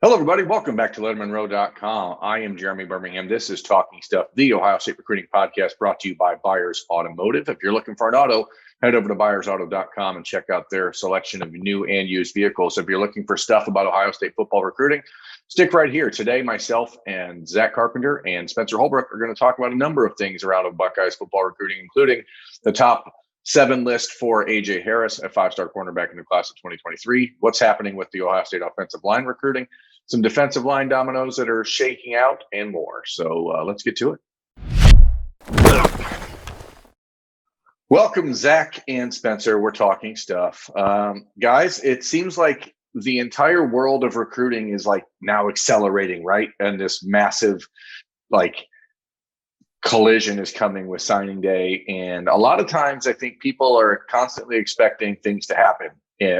Hello, everybody. Welcome back to LettermenRow.com. I am Jeremy Birmingham. This is Talking Stuff, the Ohio State recruiting podcast brought to you by Buyers Automotive. If you're looking for an auto, head over to buyersauto.com and check out their selection of new and used vehicles. If you're looking for stuff about Ohio State football recruiting, stick right here. Today, myself and Zack Carpenter and Spencer Holbrook are going to talk about a number of things around Buckeyes football recruiting, including the top 7 list for A.J. Harris, a 5-star cornerback in the class of 2023, what's happening with the Ohio State offensive line recruiting, some defensive line dominoes that are shaking out, and more. So let's get to it. Welcome, Zack and Spencer. We're talking stuff. Guys, it seems like the entire world of recruiting is like now accelerating, right? And this massive collision is coming with signing day. And a lot of times I think people are constantly expecting things to happen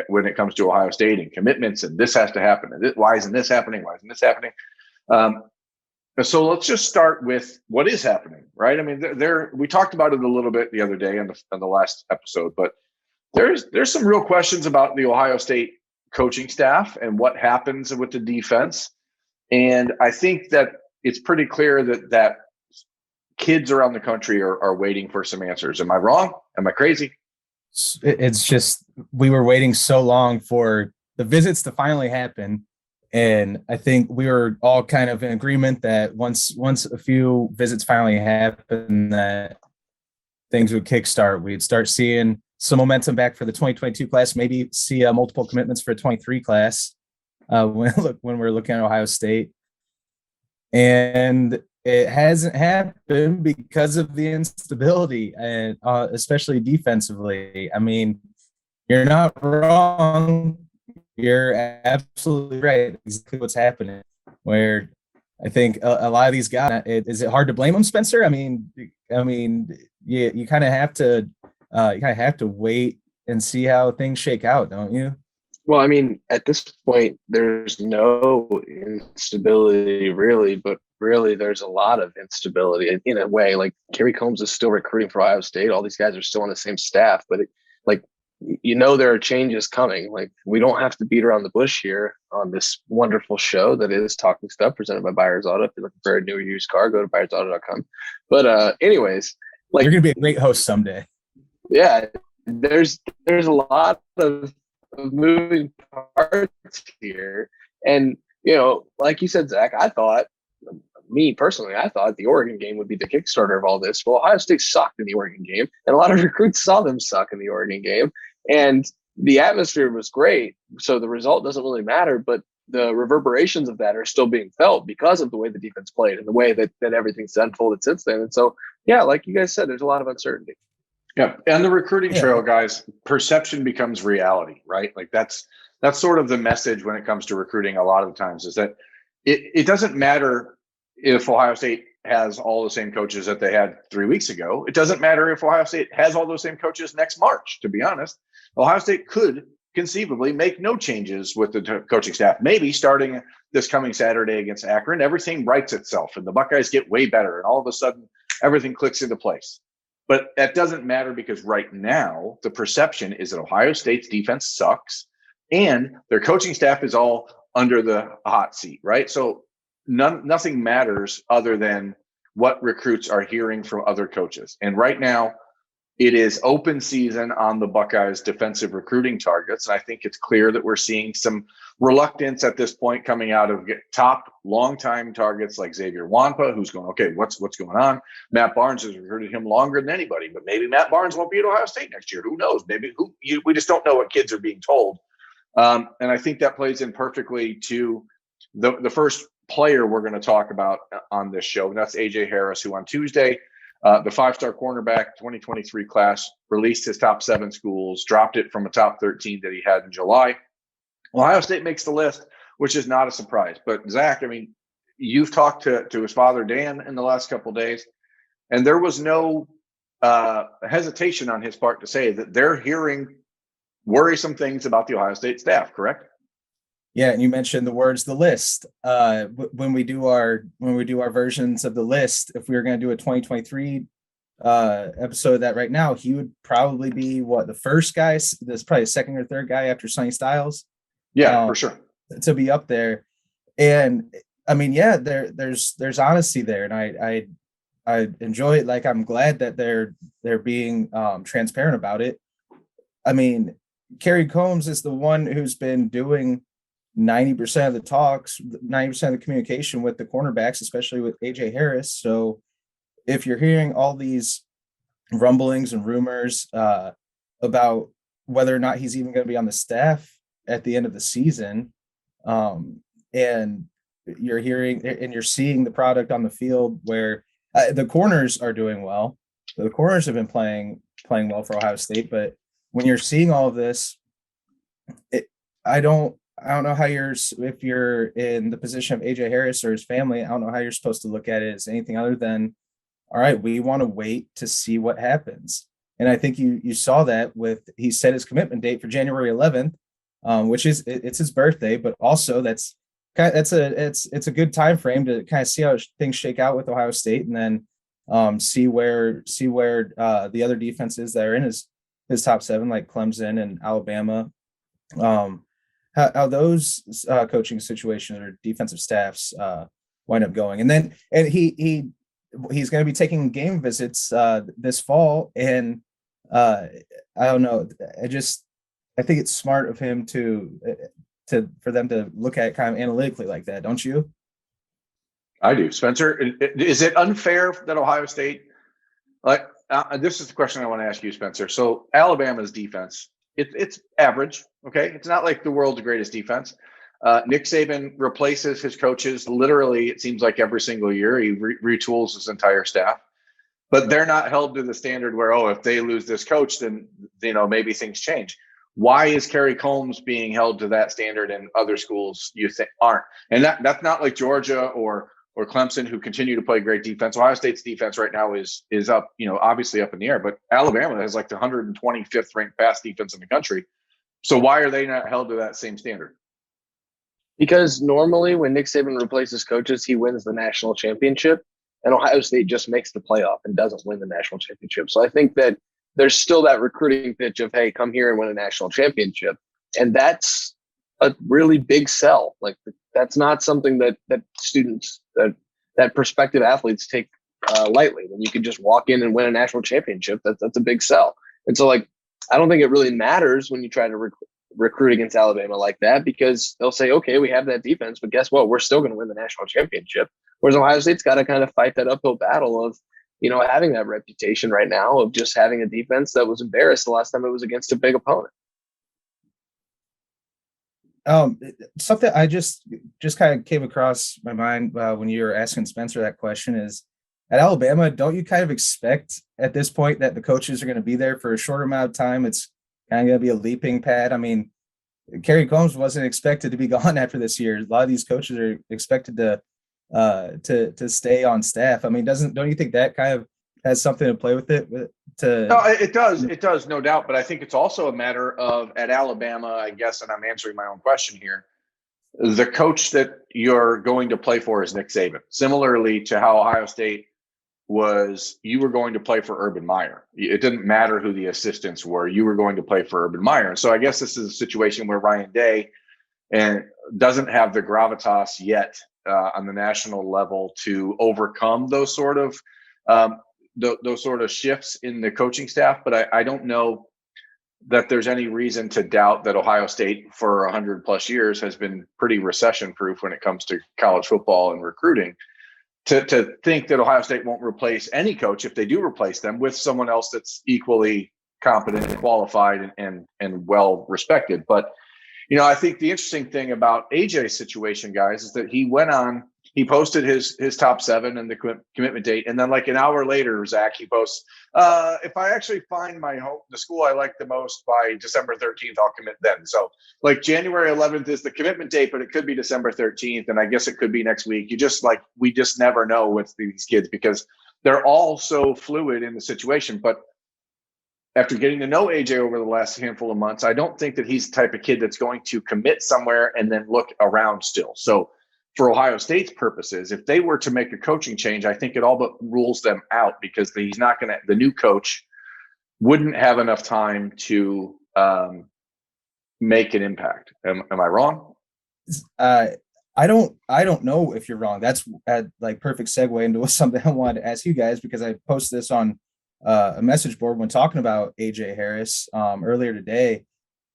when it comes to Ohio State and commitments, and this has to happen. And why isn't this happening? Why isn't this happening? So let's just start with what is happening, right? I mean, we talked about it a little bit the other day on the last episode, but there's some real questions about the Ohio State coaching staff and what happens with the defense. And I think that it's pretty clear that kids around the country are waiting for some answers. Am I wrong? Am I crazy? It's just we were waiting so long for the visits to finally happen, and I think we were all kind of in agreement that once a few visits finally happen, that things would kickstart. We'd start seeing some momentum back for the 2022 class, maybe see multiple commitments for a 23 class when we're looking at Ohio State, and it hasn't happened because of the instability, and especially defensively. I mean, you're not wrong. You're absolutely right. Exactly what's happening. Where I think a lot of these guys, is it hard to blame them, Spencer? I mean, you kind of have to wait and see how things shake out, don't you? Well, I mean, at this point, there's no instability really, but really there's a lot of instability in a way. Like Kerry Combs is still recruiting for Ohio State. All these guys are still on the same staff, but there are changes coming. Like, we don't have to beat around the bush here on this wonderful show that is Talking Stuff presented by Buyers Auto. If you're looking for a new or used car, go to buyersauto.com. But anyways, you're going to be a great host someday. Yeah, there's a lot of moving parts here. And, like you said, Zack, I thought the Oregon game would be the Kickstarter of all this. Well, Ohio State sucked in the Oregon game, and a lot of recruits saw them suck in the Oregon game. And the atmosphere was great, so the result doesn't really matter, but the reverberations of that are still being felt because of the way the defense played and the way that everything's unfolded since then. And so, yeah, like you guys said, there's a lot of uncertainty. Yeah, and the recruiting trail, guys, perception becomes reality, right? Like that's sort of the message when it comes to recruiting a lot of the times, is that it doesn't matter if Ohio State has all the same coaches that they had 3 weeks ago. It doesn't matter if Ohio State has all those same coaches next March, to be honest. Ohio State could conceivably make no changes with the coaching staff. Maybe starting this coming Saturday against Akron, everything rights itself and the Buckeyes get way better and all of a sudden everything clicks into place. But that doesn't matter, because right now the perception is that Ohio State's defense sucks and their coaching staff is all under the hot seat, right? So nothing matters other than what recruits are hearing from other coaches. And right now it is open season on the Buckeyes defensive recruiting targets. And I think it's clear that we're seeing some reluctance at this point coming out of top longtime targets like Xavier Wampa, who's going, okay, what's going on? Matt Barnes has recruited him longer than anybody, but maybe Matt Barnes won't be at Ohio State next year. Who knows? We just don't know what kids are being told. And I think that plays in perfectly to the first player we're going to talk about on this show. And that's A.J. Harris, who on Tuesday, the 5-star cornerback 2023 class, released his top 7 schools, dropped it from a top 13 that he had in July. Ohio State makes the list, which is not a surprise. But Zack, I mean, you've talked to his father, Dan, in the last couple of days, and there was no hesitation on his part to say that they're hearing worrisome things about the Ohio State staff, correct? Yeah, and you mentioned the words "the list." When we do our versions of the list, if we were going to do a 2023 episode of that right now, he would probably be the first guy. There's probably a second or third guy after Sonny Styles. Yeah, for sure, to be up there. And I mean, yeah, there's honesty there, and I enjoy it. Like, I'm glad that they're being transparent about it. I mean, Kerry Combs is the one who's been doing 90% of the talks, 90% of the communication with the cornerbacks, especially with AJ Harris. So if you're hearing all these rumblings and rumors about whether or not he's even going to be on the staff at the end of the season, and you're hearing and you're seeing the product on the field where the corners are doing well. The corners have been playing well for Ohio State, but when you're seeing all of this, I don't know how if you're in the position of AJ Harris or his family, I don't know how you're supposed to look at it as anything other than, all right, we want to wait to see what happens. And I think you saw that he set his commitment date for January 11th, which it's his birthday, but also it's a good time frame to kind of see how things shake out with Ohio State, and then see where the other defenses that are in his top 7, like Clemson and Alabama, how those coaching situations or defensive staffs wind up going. And he's going to be taking game visits this fall, and I don't know. I think it's smart of him for them to look at it kind of analytically like that, don't you? I do. Spencer, is it unfair that Ohio State, this is the question I want to ask you, Spencer. So Alabama's defense, it's average. Okay. It's not like the world's greatest defense. Nick Saban replaces his coaches literally, it seems like every single year. He retools his entire staff, but they're not held to the standard where, if they lose this coach, then, maybe things change. Why is Kerry Combs being held to that standard and other schools you think aren't? And that's not like Georgia or Clemson, who continue to play great defense. Ohio State's defense right now is up, obviously up in the air, but Alabama has like the 125th ranked pass defense in the country. So why are they not held to that same standard? Because normally when Nick Saban replaces coaches, he wins the national championship, and Ohio State just makes the playoff and doesn't win the national championship. So I think that there's still that recruiting pitch of, hey, come here and win a national championship. And that's a really big sell. Like, that's not something that students, that prospective athletes take lightly. When you can just walk in and win a national championship, that's a big sell. And so, like, I don't think it really matters when you try to recruit against Alabama like that, because they'll say, okay, we have that defense, but guess what? We're still going to win the national championship. Whereas Ohio State's got to kind of fight that uphill battle of, having that reputation right now of just having a defense that was embarrassed the last time it was against a big opponent. Something I just kind of came across my mind when you were asking Spencer that question is, at Alabama, don't you kind of expect at this point that the coaches are going to be there for a short amount of time? It's kind of going to be a leaping pad. I mean, Kerry Combs wasn't expected to be gone after this year. A lot of these coaches are expected to stay on staff. I mean, don't you think that kind of has something to play with it? No, it does, no doubt. But I think it's also a matter of, at Alabama, I guess, and I'm answering my own question here, the coach that you're going to play for is Nick Saban. Similarly to how Ohio State was, you were going to play for Urban Meyer. It didn't matter who the assistants were. You were going to play for Urban Meyer. So I guess this is a situation where Ryan Day doesn't have the gravitas yet on the national level to overcome those sort of shifts in the coaching staff. But I don't know that there's any reason to doubt that Ohio State for 100 plus years has been pretty recession proof when it comes to college football and recruiting. To think that Ohio State won't replace any coach, if they do replace them, with someone else that's equally competent and qualified and well respected. But I think the interesting thing about AJ's situation, guys, is that he posted his top 7 and the commitment date. And then like an hour later, Zach, he posts, if I actually find the school I like the most by December 13th, I'll commit then. So like January 11th is the commitment date, but it could be December 13th. And I guess it could be next week. We just never know with these kids because they're all so fluid in the situation. But after getting to know AJ over the last handful of months, I don't think that he's the type of kid that's going to commit somewhere and then look around still. So for Ohio State's purposes, if they were to make a coaching change, I think it all but rules them out because the new coach wouldn't have enough time to make an impact. Am I wrong? I don't know if you're wrong. That's like perfect segue into something I wanted to ask you guys, because I posted this on a message board when talking about AJ Harris earlier today.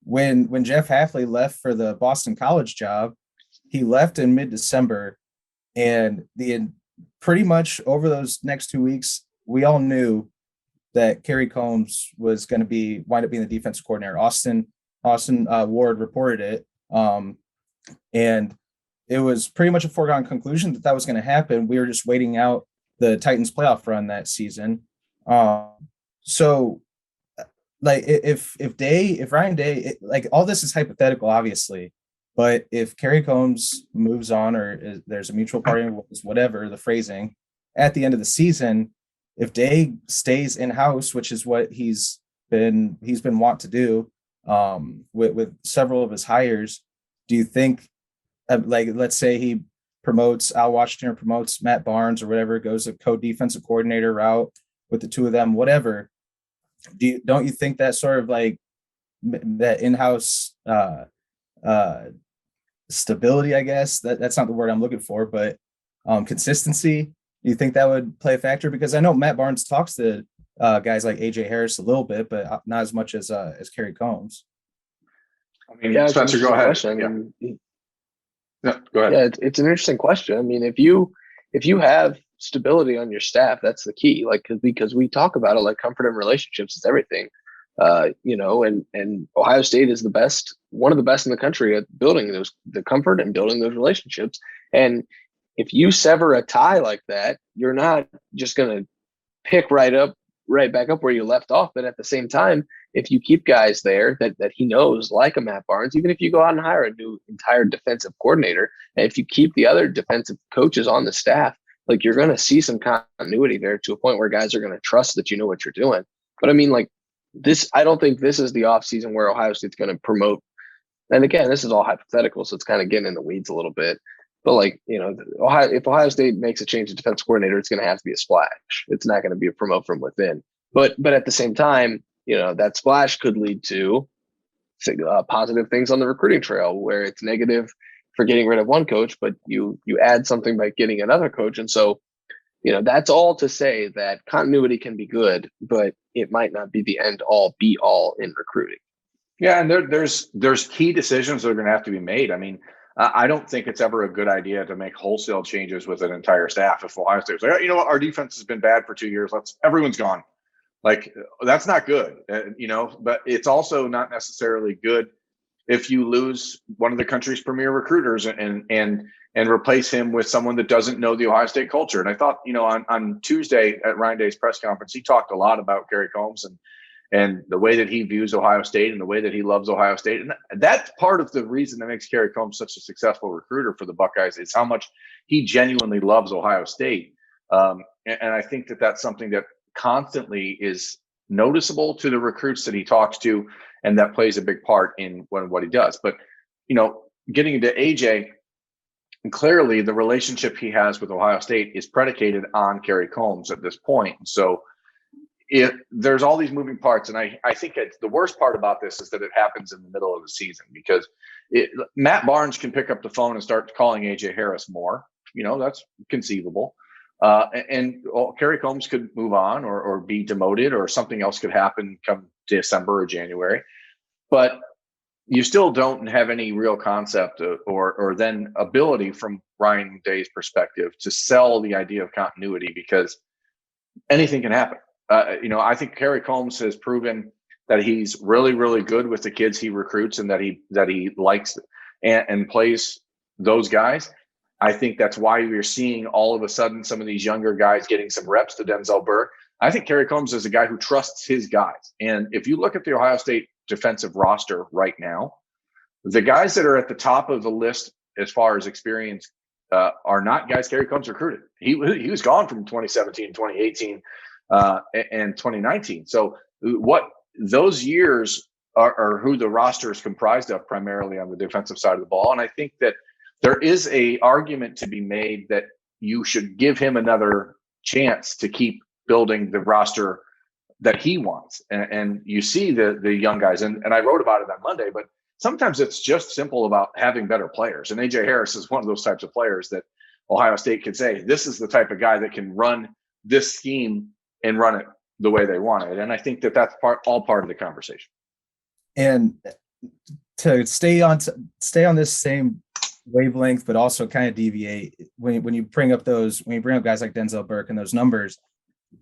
When Jeff Hafley left for the Boston College job, he left in mid-December, and pretty much over those next 2 weeks, we all knew that Kerry Combs was going to wind up being the defensive coordinator. Austin Ward reported it, and it was pretty much a foregone conclusion that was going to happen. We were just waiting out the Titans playoff run that season. So like if Ryan Day, like, all this is hypothetical, obviously, but if Kerry Combs moves on, or there's a mutual party, whatever the phrasing, at the end of the season, if Day stays in-house, which is what he's been wont to do with several of his hires, do you think, like, let's say he promotes Al Washington, or promotes Matt Barnes or whatever, goes a co-defensive coordinator route with the two of them, whatever, don't you think that sort of like that in-house stability, I guess that's not the word I'm looking for, but consistency, do you think that would play a factor? Because I know Matt Barnes talks to guys like AJ Harris a little bit, but not as much as Kerry Combs. I mean, Spencer, go ahead. Go ahead. Yeah, it's an interesting question. I mean, if you have stability on your staff, that's the key. Like, because we talk about it, like, comfort and relationships is everything. And Ohio State is one of the best in the country at building the comfort and building those relationships. And if you sever a tie like that, you're not just going to pick right back up where you left off. But at the same time, if you keep guys there that he knows, like a Matt Barnes, even if you go out and hire a new entire defensive coordinator, and if you keep the other defensive coaches on the staff, like, you're going to see some continuity there to a point where guys are going to trust that you know what you're doing. But I mean, like, I don't think this is the offseason where Ohio State's going to promote. And again, this is all hypothetical, so it's kind of getting in the weeds a little bit. But, like, if Ohio State makes a change to defense coordinator, it's going to have to be a splash. It's not going to be a promote from within. But at the same time, that splash could lead to positive things on the recruiting trail, where it's negative for getting rid of one coach, but you add something by getting another coach. And so, that's all to say that continuity can be good, but it might not be the end all be all in recruiting. Yeah, and there's key decisions that are going to have to be made. I mean, I don't think it's ever a good idea to make wholesale changes with an entire staff. If Ohio State's like, what, our defense has been bad for 2 years, everyone's gone. Like, that's not good, but it's also not necessarily good if you lose one of the country's premier recruiters and replace him with someone that doesn't know the Ohio State culture. And I thought, on Tuesday at Ryan Day's press conference, he talked a lot about Kerry Combs and the way that he views Ohio State and the way that he loves Ohio State. And that's part of the reason that makes Kerry Combs such a successful recruiter for the Buckeyes, is how much he genuinely loves Ohio State. And I think that that's something that constantly is noticeable to the recruits that he talks to, and that plays a big part in what he does. But, getting into AJ, clearly the relationship he has with Ohio State is predicated on Kerry Combs at this point. So there's all these moving parts, and I think the worst part about this is that it happens in the middle of the season, because Matt Barnes can pick up the phone and start calling AJ Harris more. That's conceivable. And Kerry Combs could move on or be demoted, or something else could happen come December or January. But you still don't have any real concept or then ability from Ryan Day's perspective to sell the idea of continuity, because anything can happen. I think Kerry Combs has proven that he's really, really good with the kids he recruits, and that he likes and plays those guys. I think that's why we're seeing all of a sudden some of these younger guys getting some reps to Denzel Burke. I think Kerry Combs is a guy who trusts his guys. And if you look at the Ohio State defensive roster right now, the guys that are at the top of the list as far as experience are not guys Kerry Combs recruited. He was gone from 2017, 2018, and 2019. So what those years are who the roster is comprised of, primarily on the defensive side of the ball. And I think that there is a argument to be made that you should give him another chance to keep building the roster that he wants. And you see the young guys, and I wrote about it on Monday, but sometimes it's just simple about having better players. And AJ Harris is one of those types of players that Ohio State could say, this is the type of guy that can run this scheme and run it the way they want it. And I think that that's all part of the conversation. And to stay on this same wavelength, but also kind of deviate when you bring up guys like Denzel Burke and those numbers,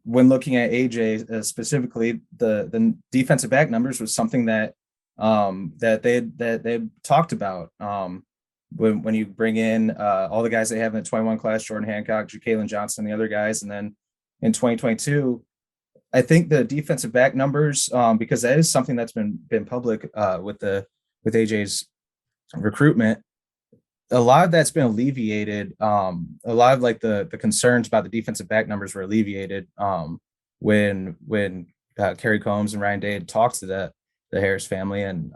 when looking at AJ specifically, the defensive back numbers was something that they talked about. When you bring in all the guys they have in the 21 class, Jordan Hancock, Ja'Kalen Johnson, the other guys, and then in 2022, I think the defensive back numbers, because that is something that's been public with AJ's recruitment, a lot of that's been alleviated. A lot of like the concerns about the defensive back numbers were alleviated when Kerry Combs and Ryan Day had talked to the Harris family. And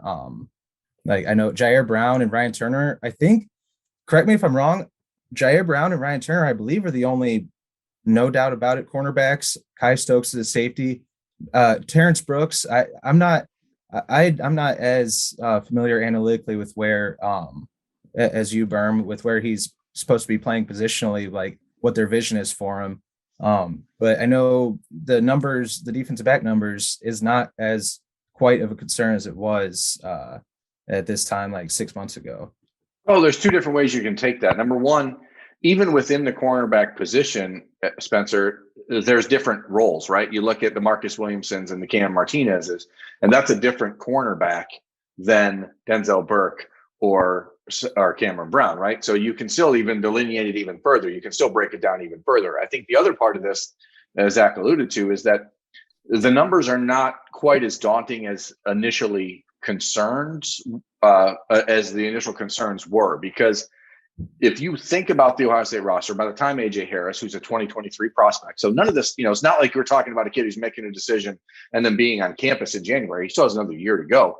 like, I know Jair Brown and Ryan Turner, I think, correct me if I'm wrong, Jair Brown and Ryan Turner, I believe, are the only, no doubt about it, cornerbacks. Kai Stokes is a safety. Terrence Brooks, I'm not as familiar analytically with where as you, Berm, with where he's supposed to be playing positionally, like what their vision is for him. But I know the defensive back numbers is not as quite of a concern as it was at this time, like 6 months ago. Oh, there's two different ways you can take that. Number one, even within the cornerback position, Spencer, there's different roles, right? You look at the Marcus Williamsons and the Cam Martinez's, and that's a different cornerback than Denzel Burke or Cameron Brown, right? So you can still even delineate it even further. You can still break it down even further. I think the other part of this, as Zach alluded to, is that the numbers are not quite as daunting as initially concerns, as the initial concerns were, because if you think about the Ohio State roster, by the time AJ Harris, who's a 2023 prospect, so none of this, it's not like you're talking about a kid who's making a decision and then being on campus in January. He still has another year to go.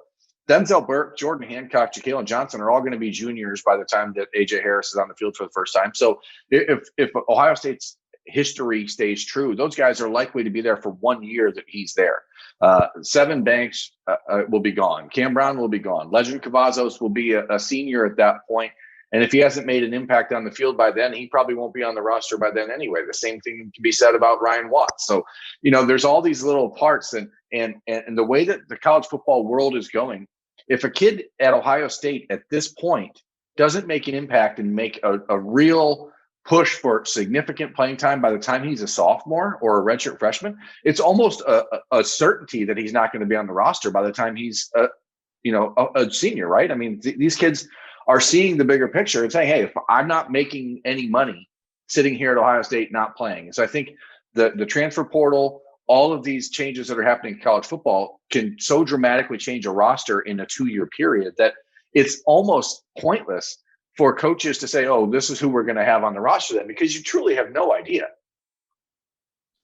Denzel Burke, Jordan Hancock, Ja'Kalen Johnson are all going to be juniors by the time that AJ Harris is on the field for the first time. So if Ohio State's history stays true, those guys are likely to be there for 1 year that he's there. Sevyn Banks will be gone. Cam Brown will be gone. Legend Cavazos will be a senior at that point. And if he hasn't made an impact on the field by then, he probably won't be on the roster by then anyway. The same thing can be said about Ryan Watts. So, there's all these little parts, and the way that the college football world is going, if a kid at Ohio State at this point doesn't make an impact and make a real push for significant playing time by the time he's a sophomore or a redshirt freshman, it's almost a certainty that he's not going to be on the roster by the time he's a senior, right? I mean, these kids are seeing the bigger picture and saying, hey, if I'm not making any money sitting here at Ohio State not playing. So I think the transfer portal, all of these changes that are happening in college football can so dramatically change a roster in a 2-year period that it's almost pointless for coaches to say, oh, this is who we're going to have on the roster then, because you truly have no idea.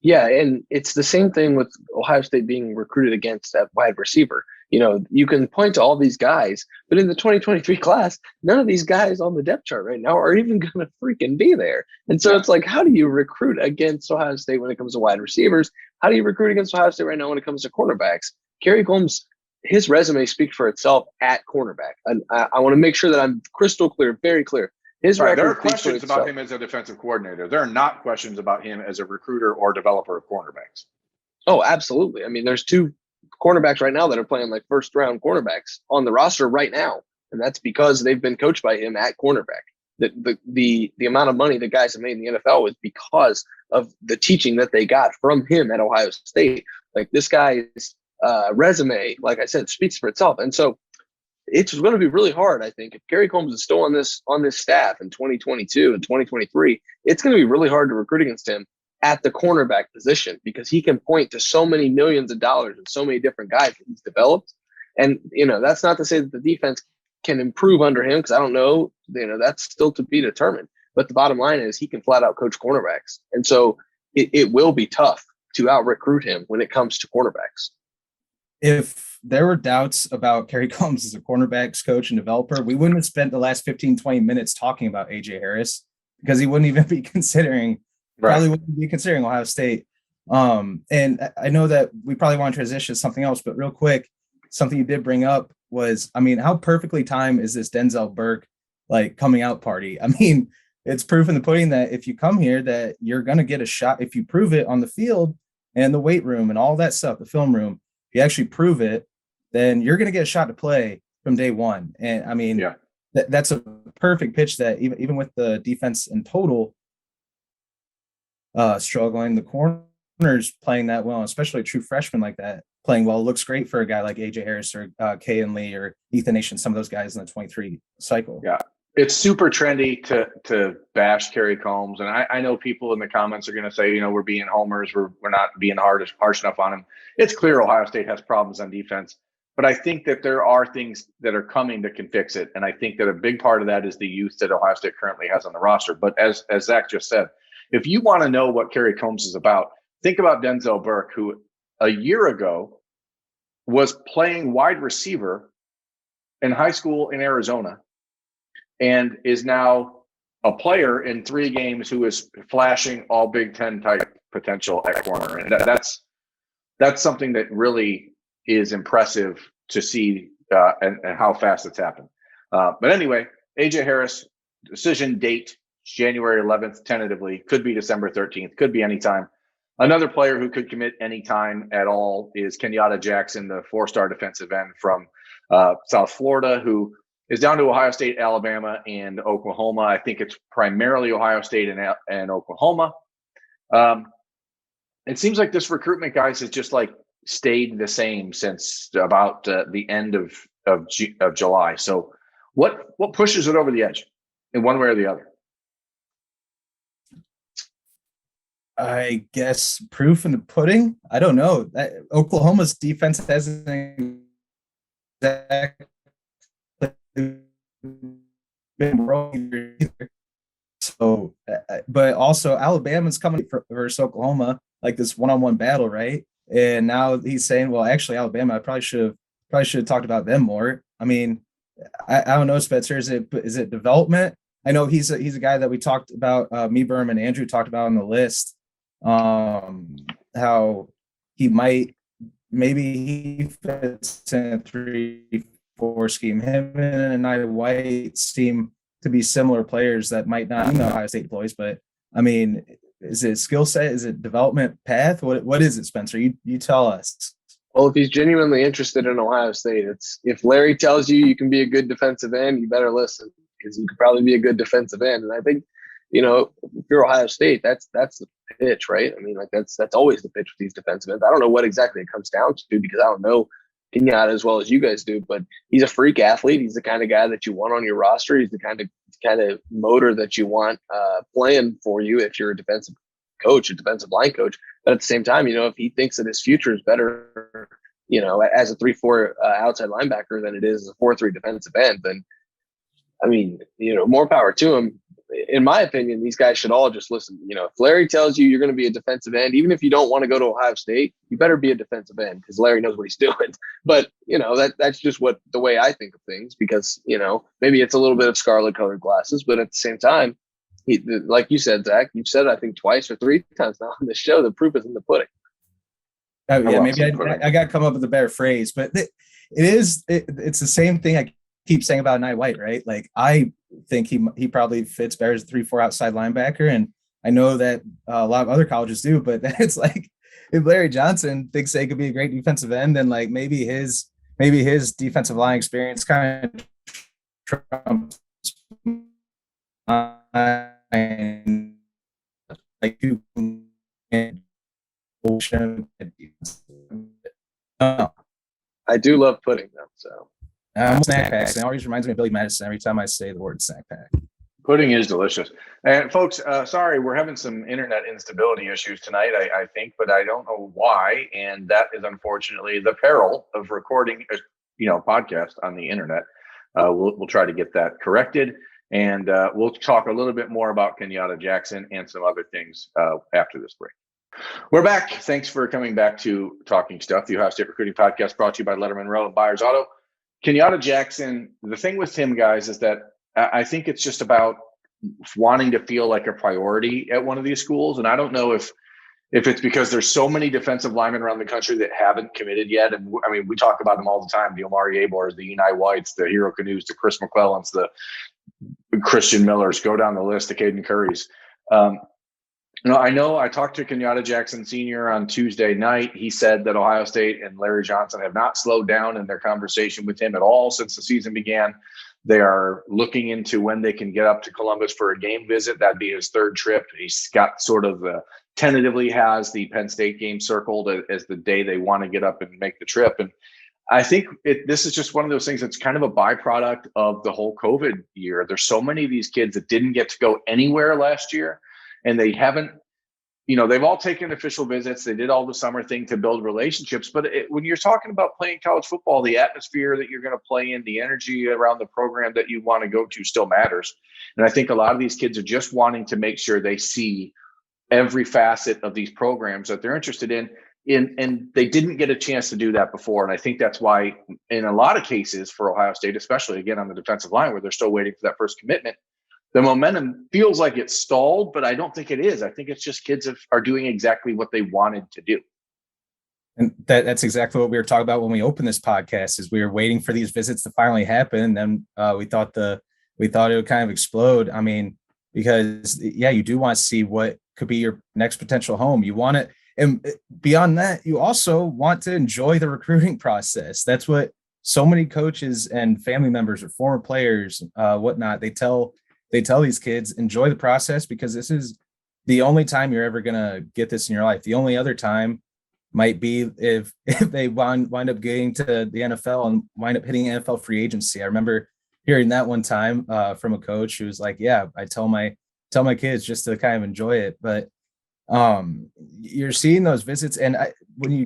Yeah, and it's the same thing with Ohio State being recruited against at wide receiver. You can point to all these guys, but in the 2023 class, none of these guys on the depth chart right now are even going to freaking be there. And so It's like, how do you recruit against Ohio State when it comes to wide receivers? How do you recruit against Ohio State right now when it comes to cornerbacks? Kerry Combs, his resume speaks for itself at cornerback. And I want to make sure that I'm crystal clear, very clear. There are questions about him as a defensive coordinator. There are not questions about him as a recruiter or developer of cornerbacks. Oh, absolutely. I mean, there's 2 cornerbacks right now that are playing like first round cornerbacks on the roster right now. And that's because they've been coached by him at cornerback. The amount of money the guys have made in the NFL is because of the teaching that they got from him at Ohio State. Like, this guy's resume, like I said, speaks for itself. And so it's going to be really hard, I think, if Kerry Combs is still on this staff in 2022 and 2023, it's going to be really hard to recruit against him at the cornerback position, because he can point to so many millions of dollars and so many different guys that he's developed. And, that's not to say that the defense can improve under him, because I don't know, that's still to be determined. But the bottom line is he can flat out coach cornerbacks. And so it will be tough to out recruit him when it comes to cornerbacks. If there were doubts about Kerry Combs as a cornerbacks coach and developer, we wouldn't have spent the last 15, 20 minutes talking about AJ Harris, because he wouldn't even be considering Ohio State. And I know that we probably want to transition to something else, but real quick, something you did bring up was, I mean, how perfectly timed is this Denzel Burke like coming out party? I mean, it's proof in the pudding that if you come here, that you're going to get a shot. If you prove it on the field and the weight room and all that stuff, the film room, you actually prove it, then you're going to get a shot to play from day one. And I mean, that's a perfect pitch that even with the defense in total struggling, the corners playing that well, especially a true freshman like that playing well, looks great for a guy like AJ Harris or Kayan Lee or Ethan Nation, some of those guys in the 23 cycle. Yeah. It's super trendy to bash Kerry Combs. And I know people in the comments are going to say, we're being homers. We're not being harsh enough on him. It's clear Ohio State has problems on defense, but I think that there are things that are coming that can fix it. And I think that a big part of that is the youth that Ohio State currently has on the roster. But as Zach just said, if you want to know what Kerry Combs is about, think about Denzel Burke, who a year ago was playing wide receiver in high school in Arizona, and is now a player in 3 games who is flashing all Big Ten type potential at corner. And that's something that really is impressive to see and how fast it's happened. But anyway, AJ Harris, decision date, January 11th, tentatively, could be December 13th, could be anytime. Another player who could commit anytime at all is Kenyatta Jackson, the 4-star defensive end from South Florida, who is down to Ohio State, Alabama, and Oklahoma. I think it's primarily Ohio State and Oklahoma. It seems like this recruitment, guys, has just like stayed the same since about the end of July. So what pushes it over the edge in one way or the other? I guess proof in the pudding. I don't know. Oklahoma's defense hasn't exactly been wrong either. So, but also Alabama's coming versus Oklahoma, like this one-on-one battle, right? And now he's saying, well, actually, Alabama, I probably should have talked about them more. I mean, I don't know, Spencer. Is it development? I know he's a guy that we talked about. Me, Berm, and Andrew talked about on the list. How he maybe he fits in a 3-4 scheme. Him and Naya White seem to be similar players that might not know Ohio State employees, but I mean, is it skill set? Is it development path? What is it, Spencer? You tell us. Well, if he's genuinely interested in Ohio State, it's if Larry tells you can be a good defensive end, you better listen, because you could probably be a good defensive end. And I think, if you're Ohio State, that's the pitch, right? I mean, like that's always the pitch with these defensive ends. I don't know what exactly it comes down to, because I don't know Kenyatta as well as you guys do, but he's a freak athlete. He's the kind of guy that you want on your roster. He's the kind of motor that you want playing for you if you're a defensive coach, a defensive line coach. But at the same time, if he thinks that his future is better, as a 3-4 outside linebacker than it is as a 4-3 defensive end, then I mean, more power to him. In my opinion, these guys should all just listen. If Larry tells you you're going to be a defensive end, even if you don't want to go to Ohio State, you better be a defensive end, because Larry knows what he's doing. But, that's just the way I think of things, because, maybe it's a little bit of scarlet colored glasses, but at the same time, like you said, Zach, you've said, I think 2 or 3 times now on the show, the proof is in the pudding. Yeah, maybe I got to come up with a better phrase, but it's the same thing I keep saying about Nye White, right? Like, I think he probably fits better as a 3-4 outside linebacker, and I know that a lot of other colleges do, but it's like if Larry Johnson thinks they could be a great defensive end, then like maybe his defensive line experience kind of trumps like you. I do love pudding though, so. Snack packs. It always reminds me of Billy Madison every time I say the word snack pack. Pudding is delicious. And folks, sorry, we're having some internet instability issues tonight, I think, but I don't know why. And that is unfortunately the peril of recording, podcast on the internet. We'll try to get that corrected. And we'll talk a little bit more about Kenyatta Jackson and some other things after this break. We're back. Thanks for coming back to Talking Stuff, the Ohio State Recruiting Podcast, brought to you by Lettermen Row and Buyers Auto. Kenyatta Jackson, the thing with him, guys, is that I think it's just about wanting to feel like a priority at one of these schools. And I don't know if if it's because there's so many defensive linemen around the country that haven't committed yet. And I mean, we talk about them all the time, the Omari Abors, the Eni Whites, the Hero Canoes, the Chris McClellans, the Christian Millers, go down the list, the Caden Currys. I know I talked to Kenyatta Jackson Sr. on Tuesday night. He said that Ohio State and Larry Johnson have not slowed down in their conversation with him at all since the season began. They are looking into when they can get up to Columbus for a game visit. That'd be his third trip. He's got sort of tentatively has the Penn State game circled as the day they want to get up and make the trip. And I think this is just one of those things that's kind of a byproduct of the whole COVID year. There's so many of these kids that didn't get to go anywhere last year, and they haven't, they've all taken official visits. They did all the summer thing to build relationships. But when you're talking about playing college football, the atmosphere that you're going to play in, the energy around the program that you want to go to still matters. And I think a lot of these kids are just wanting to make sure they see every facet of these programs that they're interested in. And they didn't get a chance to do that before. And I think that's why in a lot of cases for Ohio State, especially again on the defensive line where they're still waiting for that first commitment, the momentum feels like it's stalled, but I don't think it is. I think it's just kids are doing exactly what they wanted to do. And that's exactly what we were talking about when we opened this podcast, is we were waiting for these visits to finally happen. And then we thought it would kind of explode. I mean, because you do want to see what could be your next potential home. You want it. And beyond that, you also want to enjoy the recruiting process. That's what so many coaches and family members or former players, whatnot, they tell these kids, enjoy the process, because this is the only time you're ever going to get this in your life. The only other time might be if they wind up getting to the NFL and wind up hitting NFL free agency. I remember hearing that one time from a coach who was like, yeah, I tell my kids just to kind of enjoy it. But you're seeing those visits. And when you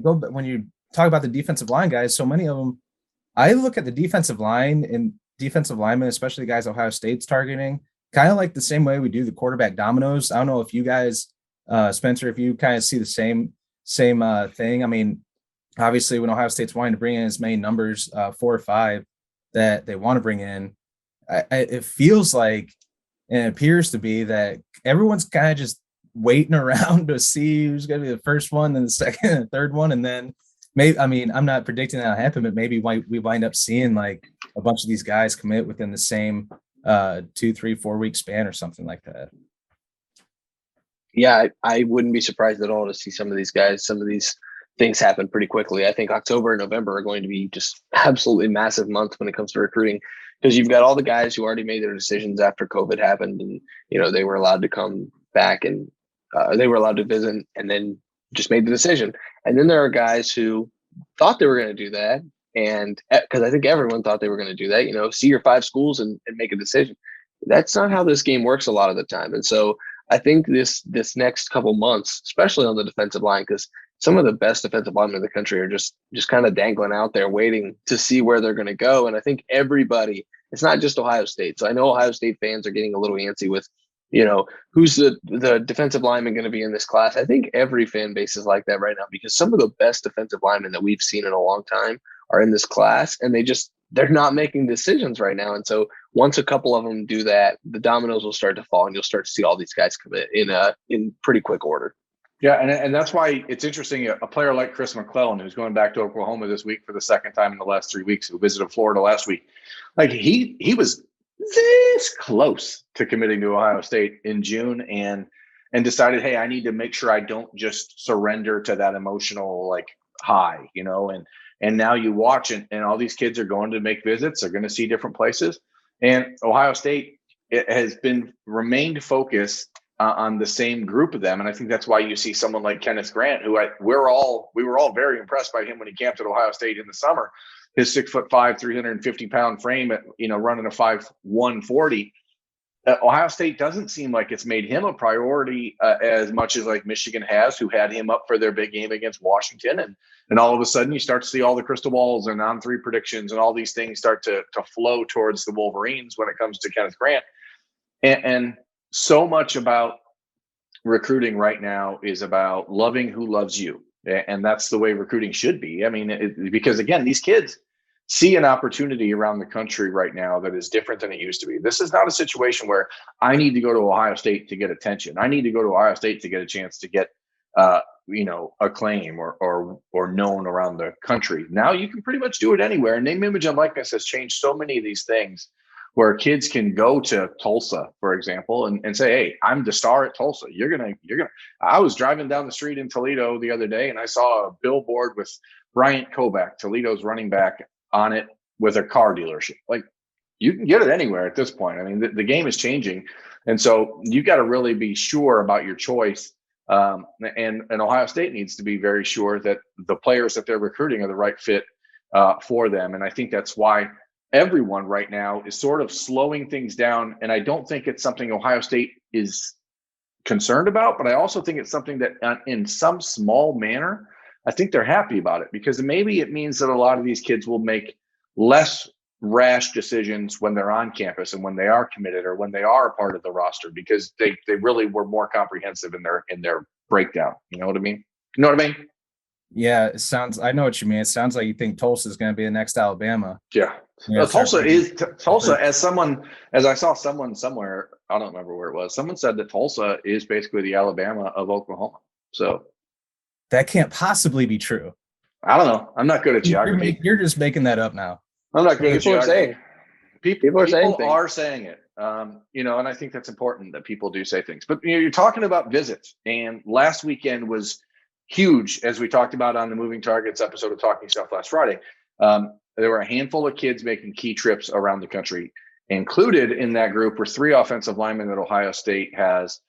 talk about the defensive line guys, so many of them, I look at the defensive line and defensive linemen, especially the guys Ohio State's targeting, kind of like the same way we do the quarterback dominoes. I don't know if you guys, Spencer, if you kind of see the same thing. I mean, obviously when Ohio State's wanting to bring in as many numbers, 4 or 5 that they want to bring in, it feels like, and it appears to be, that everyone's kind of just waiting around to see who's going to be the first one, then the second and third one. And then maybe, I mean, I'm not predicting that'll happen, but maybe we wind up seeing like a bunch of these guys commit within the same 2, 3, 4 week span or something like that. Yeah, I wouldn't be surprised at all to see some of these things happen pretty quickly. I think October and November are going to be just absolutely massive months when it comes to recruiting, because you've got all the guys who already made their decisions after COVID happened, and they were allowed to come back and they were allowed to visit and then just made the decision. And then there are guys who thought they were going to do that, and because I think everyone thought they were going to do that, see your 5 schools and make a decision. That's not how this game works a lot of the time. And so I think this next couple months, especially on the defensive line, because some of the best defensive linemen in the country are just kind of dangling out there waiting to see where they're going to go. And I think everybody, it's not just Ohio State. So I know Ohio State fans are getting a little antsy with, who's the defensive lineman going to be in this class. I think every fan base is like that right now, because some of the best defensive linemen that we've seen in a long time are in this class, and they're not making decisions right now. And so once a couple of them do that, the dominoes will start to fall, and you'll start to see all these guys commit in pretty quick order. Yeah, and that's why it's interesting. A player like Chris McClellan, who's going back to Oklahoma this week for the second time in the last 3 weeks, who visited Florida last week, like he was this close to committing to Ohio State in June, and decided, hey, I need to make sure I don't just surrender to that emotional like high, and now you watch and all these kids are going to make visits, they're going to see different places, and Ohio State has remained focused on the same group of them. And I think that's why you see someone like Kenneth Grant, who we were all very impressed by him when he camped at Ohio State in the summer. His 6'5", 350-pound frame at, running a 5'1" 40. Ohio State doesn't seem like it's made him a priority as much as like Michigan has, who had him up for their big game against Washington. And all of a sudden you start to see all the crystal balls and on-3 predictions and all these things start to flow towards the Wolverines when it comes to Kenneth Grant. And so much about recruiting right now is about loving who loves you. And that's the way recruiting should be. I mean, because again, these kids see an opportunity around the country right now that is different than it used to be. This is not a situation where I need to go to Ohio State to get attention. I need to go to Ohio State to get a chance to get acclaim or known around the country. Now you can pretty much do it anywhere. And name, image, and likeness has changed so many of these things where kids can go to Tulsa, for example, and say, hey, I'm the star at Tulsa. I was driving down the street in Toledo the other day and I saw a billboard with Bryant Kovac, Toledo's running back, on it with a car dealership. Like, you can get it anywhere at this point. I mean, the game is changing. And so you got to really be sure about your choice. And Ohio State needs to be very sure that the players that they're recruiting are the right fit for them. And I think that's why everyone right now is sort of slowing things down. And I don't think it's something Ohio State is concerned about, but I also think it's something that in some small manner, I think they're happy about it, because maybe it means that a lot of these kids will make less rash decisions when they're on campus and when they are committed or when they are a part of the roster, because they really were more comprehensive in their breakdown. You know what I mean? Yeah, I know what you mean. It sounds like you think Tulsa is going to be the next Alabama. Yeah. Tulsa, as I saw someone somewhere, I don't remember where it was, someone said that Tulsa is basically the Alabama of Oklahoma. So that can't possibly be true. I don't know. I'm not good at geography. You're just making that up now. I'm not good at geography. People are saying it. And I think that's important that people do say things. But you're talking about visits, and last weekend was huge, as we talked about on the Moving Targets episode of Talking Stuff last Friday. There were a handful of kids making key trips around the country. Included in that group were 3 offensive linemen that Ohio State has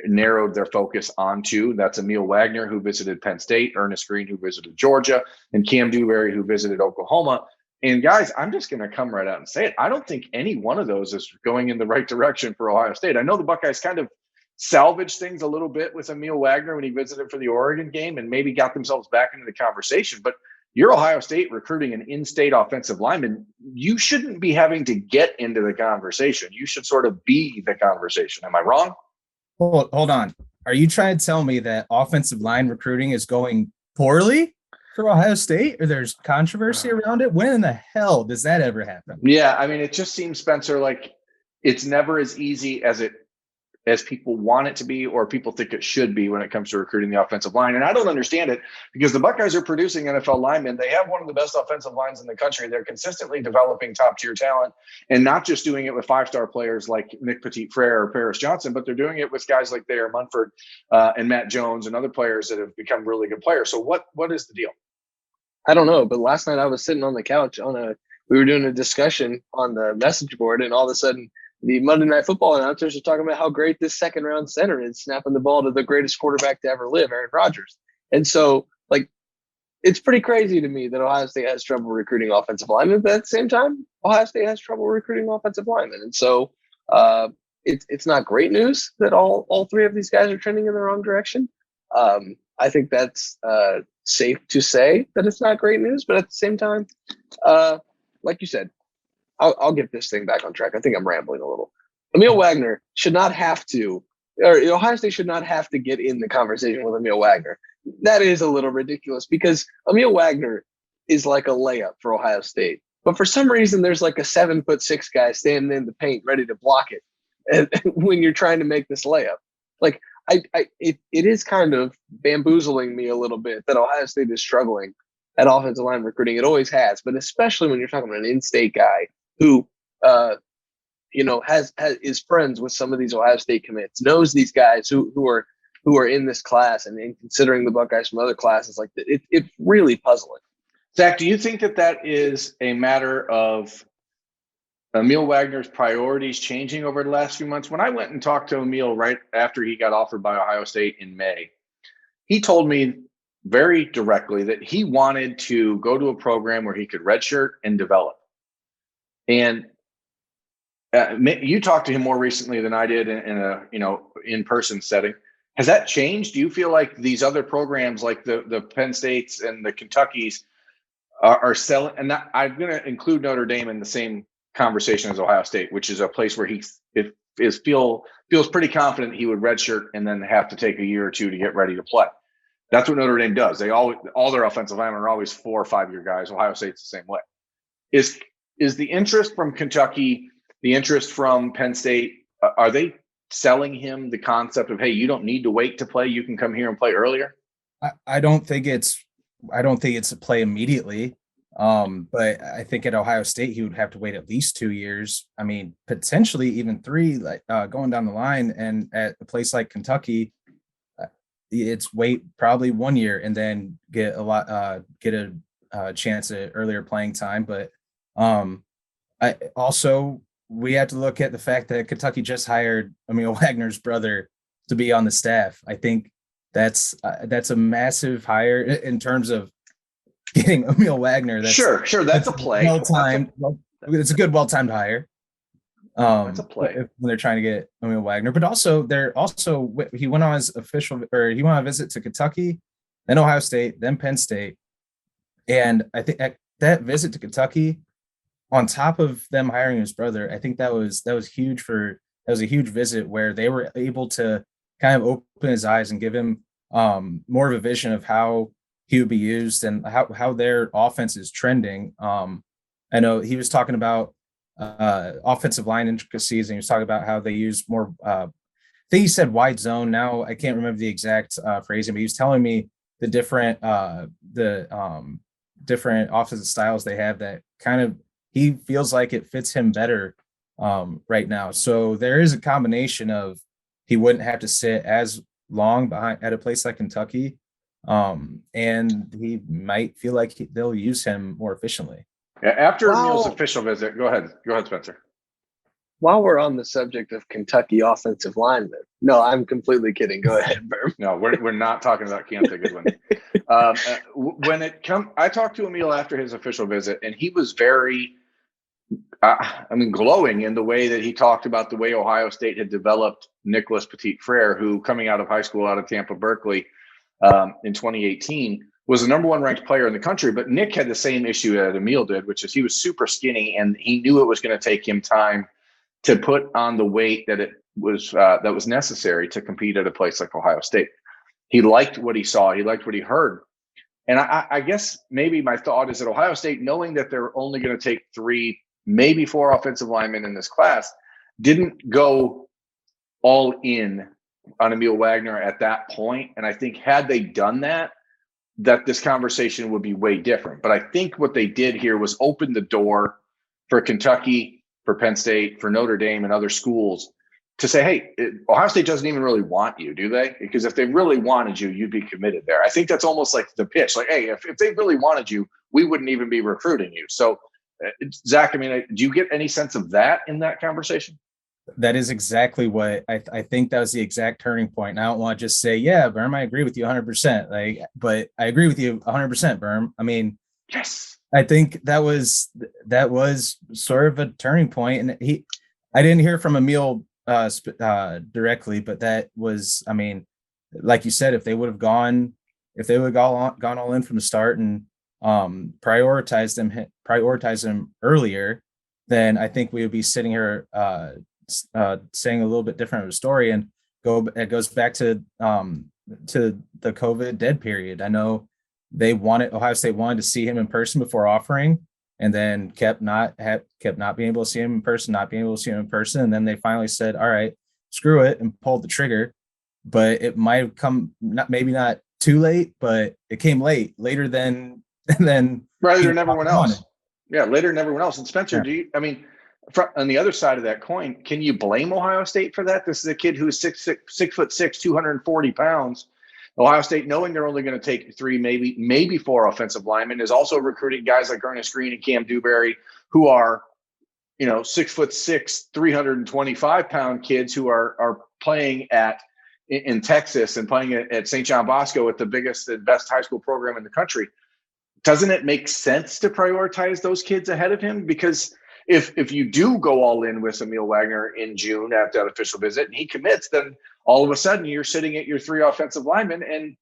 narrowed their focus onto. That's Emil Wagner, who visited Penn State, Ernest Green, who visited Georgia, and Cam Dewberry, who visited Oklahoma. And guys, I'm just going to come right out and say it. I don't think any one of those is going in the right direction for Ohio State. I know the Buckeyes kind of salvaged things a little bit with Emil Wagner when he visited for the Oregon game and maybe got themselves back into the conversation. But you're Ohio State recruiting an in-state offensive lineman. You shouldn't be having to get into the conversation. You should sort of be the conversation. Am I wrong? Hold on. Are you trying to tell me that offensive line recruiting is going poorly for Ohio State, or there's controversy around it? When in the hell does that ever happen? Yeah, I mean, it just seems, Spencer, like it's never as easy as people want it to be, or people think it should be when it comes to recruiting the offensive line. And I don't understand it, because the Buckeyes are producing NFL linemen. They have one of the best offensive lines in the country. They're consistently developing top-tier talent, and not just doing it with 5-star players like Nick Petit-Frere or Paris Johnson, but they're doing it with guys like Thayer Munford and Matt Jones and other players that have become really good players. So what is the deal? I don't know, but last night I was sitting on the couch we were doing a discussion on the message board, and all of a sudden the Monday Night Football announcers are talking about how great this second-round center is, snapping the ball to the greatest quarterback to ever live, Aaron Rodgers. And so, it's pretty crazy to me that Ohio State has trouble recruiting offensive linemen, but at the same time, Ohio State has trouble recruiting offensive linemen. And so it's not great news that all 3 of these guys are trending in the wrong direction. I think that's safe to say that it's not great news, but at the same time, like you said, I'll get this thing back on track. I think I'm rambling a little. Emil Wagner should not have to, or Ohio State should not have to get in the conversation with Emil Wagner. That is a little ridiculous, because Emil Wagner is like a layup for Ohio State. But for some reason, there's like a 7'6" guy standing in the paint ready to block it. And when you're trying to make this layup, it is kind of bamboozling me a little bit that Ohio State is struggling at offensive line recruiting. It always has, but especially when you're talking about an in-state guy who, is friends with some of these Ohio State commits, knows these guys who are in this class, and considering the Buckeyes from other classes, it's really puzzling. Zach, do you think that is a matter of Emil Wagner's priorities changing over the last few months? When I went and talked to Emil right after he got offered by Ohio State in May, he told me very directly that he wanted to go to a program where he could redshirt and develop. And you talked to him more recently than I did in a in-person setting. Has that changed? Do you feel like these other programs, like the Penn States and the Kentuckys, are selling? And I'm going to include Notre Dame in the same conversation as Ohio State, which is a place where he feels pretty confident he would redshirt and then have to take a year or 2 to get ready to play. That's what Notre Dame does. They all their offensive linemen are always 4- or 5-year guys. Ohio State's the same way. Is the interest from Kentucky, the interest from Penn State, are they selling him the concept of, hey, you don't need to wait to play, you can come here and play earlier? I don't think it's a play immediately. But I think at Ohio State he would have to wait at least 2 years. I mean, potentially even 3, like going down the line. And at a place like Kentucky, it's wait probably 1 year and then get a chance at earlier playing time. But I also we have to look at the fact that Kentucky just hired Emil Wagner's brother to be on the staff. I think that's a massive hire in terms of getting Emil Wagner. Sure. That's a play. Well-timed. It's a good, well-timed hire. That's a play when they're trying to get Emil Wagner. But also, he went on he went on a visit to Kentucky, then Ohio State, then Penn State, and I think that visit to Kentucky, on top of them hiring his brother, I think that was huge that was a huge visit where they were able to kind of open his eyes and give him more of a vision of how he would be used and how their offense is trending. I know he was talking about offensive line intricacies, and he was talking about how they use more, I think he said wide zone. Now I can't remember the exact phrasing, but he was telling me the different offensive styles they have that kind of, he feels like it fits him better right now. So there is a combination of, he wouldn't have to sit as long behind at a place like Kentucky, and he might feel like they'll use him more efficiently. Yeah, after Emil's official visit, go ahead, Spencer. While we're on the subject of Kentucky offensive linemen, no, I'm completely kidding. Go ahead, Berm. No, we're not talking about Keontae Goodwin. I talked to Emil after his official visit, and he was very, glowing in the way that he talked about the way Ohio State had developed Nicholas Petit-Frere, who coming out of high school out of Tampa, Berkeley, in 2018, was the number 1 ranked player in the country. But Nick had the same issue that Emil did, which is he was super skinny, and he knew it was going to take him time to put on the weight that was necessary to compete at a place like Ohio State. He liked what he saw. He liked what he heard. And I guess maybe my thought is that Ohio State, knowing that they're only going to take 3, maybe 4 offensive linemen in this class, didn't go all in on Emil Wagner at that point. And I think had they done that this conversation would be way different. But I think what they did here was open the door for Kentucky, for Penn State, for Notre Dame, and other schools to say, hey, Ohio State doesn't even really want you, do they? Because if they really wanted you, you'd be committed there. I think that's almost like the pitch. Like, hey, if they really wanted you, we wouldn't even be recruiting you. So, Zach, do you get any sense of that in that conversation? That is exactly what I think. That was the exact turning point. And I don't want to just say, yeah, Berm, I agree with you 100%. But I agree with you 100%, Berm. I mean, yes, I think that was sort of a turning point. And I didn't hear from Emil directly, but that was, I mean, like you said, if they would have gone all in from the start and prioritized them earlier, then I think we would be sitting here saying a little bit different of a story. And it goes back to the COVID dead period. I know Ohio State wanted to see him in person before offering, and then kept not being able to see him in person, and then they finally said, all right, screw it, and pulled the trigger. But it might have come, maybe not too late, but it came later than later than everyone else. Yeah, later than everyone else. And Spencer, on the other side of that coin, can you blame Ohio State for that? This is a kid who's 6'6", 240 pounds. Ohio State, knowing they're only going to take 3, maybe 4 offensive linemen, is also recruiting guys like Ernest Green and Cam Dewberry, who are, 6'6", 325-pound kids who are playing in Texas and playing at St. John Bosco at the biggest and best high school program in the country. Doesn't it make sense to prioritize those kids ahead of him? Because if you do go all in with Emil Wagner in June after that official visit and he commits, then all of a sudden you're sitting at your 3 offensive linemen, and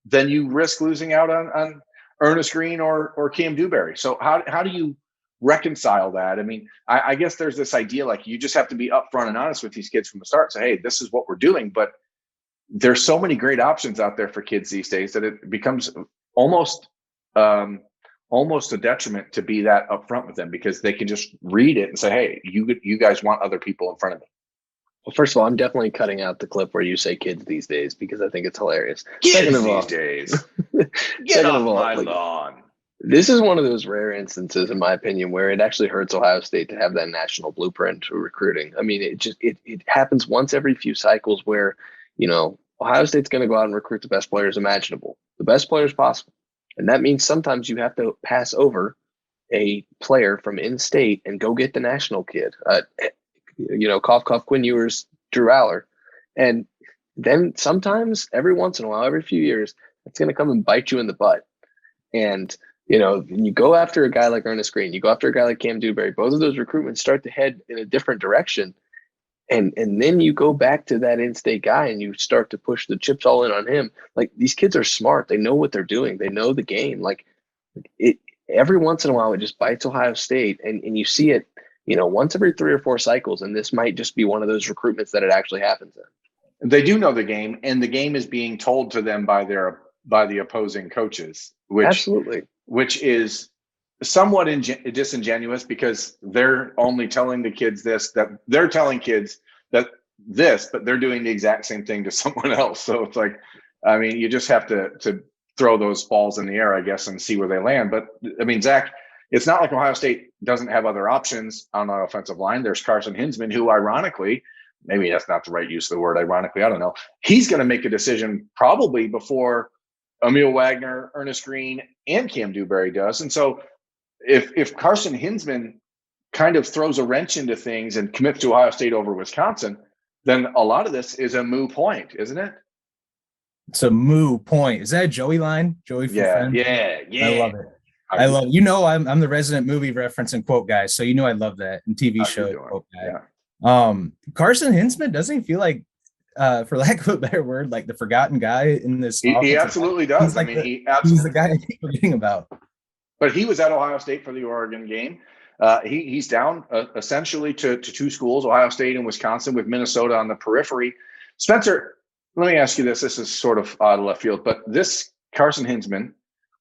then you risk losing out on Ernest Green or Cam Dewberry. So how do you reconcile that? I mean, I guess there's this idea like you just have to be upfront and honest with these kids from the start. Say, hey, this is what we're doing. But there's so many great options out there for kids these days that it becomes almost a detriment to be that upfront with them, because they can just read it and say, hey, you guys want other people in front of me. Well, first of all, I'm definitely cutting out the clip where you say kids these days because I think it's hilarious. Kids Second of all, these days. Get second off of all, my like, lawn. this is one of those rare instances, in my opinion, where it actually hurts Ohio State to have that national blueprint for recruiting. I mean, it happens once every few cycles where, Ohio State's going to go out and recruit the best players imaginable, the best players possible. And that means sometimes you have to pass over a player from in-state and go get the national kid. Cough, cough, Quinn Ewers, Drew Aller. And then sometimes, every once in a while, every few years, it's going to come and bite you in the butt. And, when you go after a guy like Ernest Green, you go after a guy like Cam Dewberry, both of those recruitments start to head in a different direction. And then you go back to that in-state guy and you start to push the chips all in on him. Like, these kids are smart. They know what they're doing. They know the game. Like, it every once in a while, it just bites Ohio State. And you see it, once every 3 or 4 cycles. And this might just be one of those recruitments that it actually happens in. They do know the game, and the game is being told to them by the opposing coaches, which is somewhat disingenuous, because they're only telling the kids that they're telling kids that but they're doing the exact same thing to someone else. So it's like, I mean, you just have to throw those balls in the air, I guess, and see where they land. But I mean, Zach, it's not like Ohio State doesn't have other options on the offensive line. There's Carson Hinsman, who ironically, maybe that's not the right use of the word ironically, I don't know, he's going to make a decision probably before Emil Wagner, Ernest Green, and Cam Dewberry does. And so if Carson Hinsman kind of throws a wrench into things and commits to Ohio State over Wisconsin, then a lot of this is a moot point, isn't it? It's a moo point. Is that a Joey line? Joey from Friends? Yeah. I love it. I love it. I'm the resident movie reference and quote guy, so I love that, and TV show quote guy. Yeah. Carson Hinsman, doesn't he feel like, for lack of a better word, like the forgotten guy in this? He absolutely does. He's like he's the guy I keep forgetting about. But he was at Ohio State for the Oregon game. He's down essentially to 2 schools, Ohio State and Wisconsin, with Minnesota on the periphery. Spencer, let me ask you this. This is sort of out of left field, but this Carson Hinsman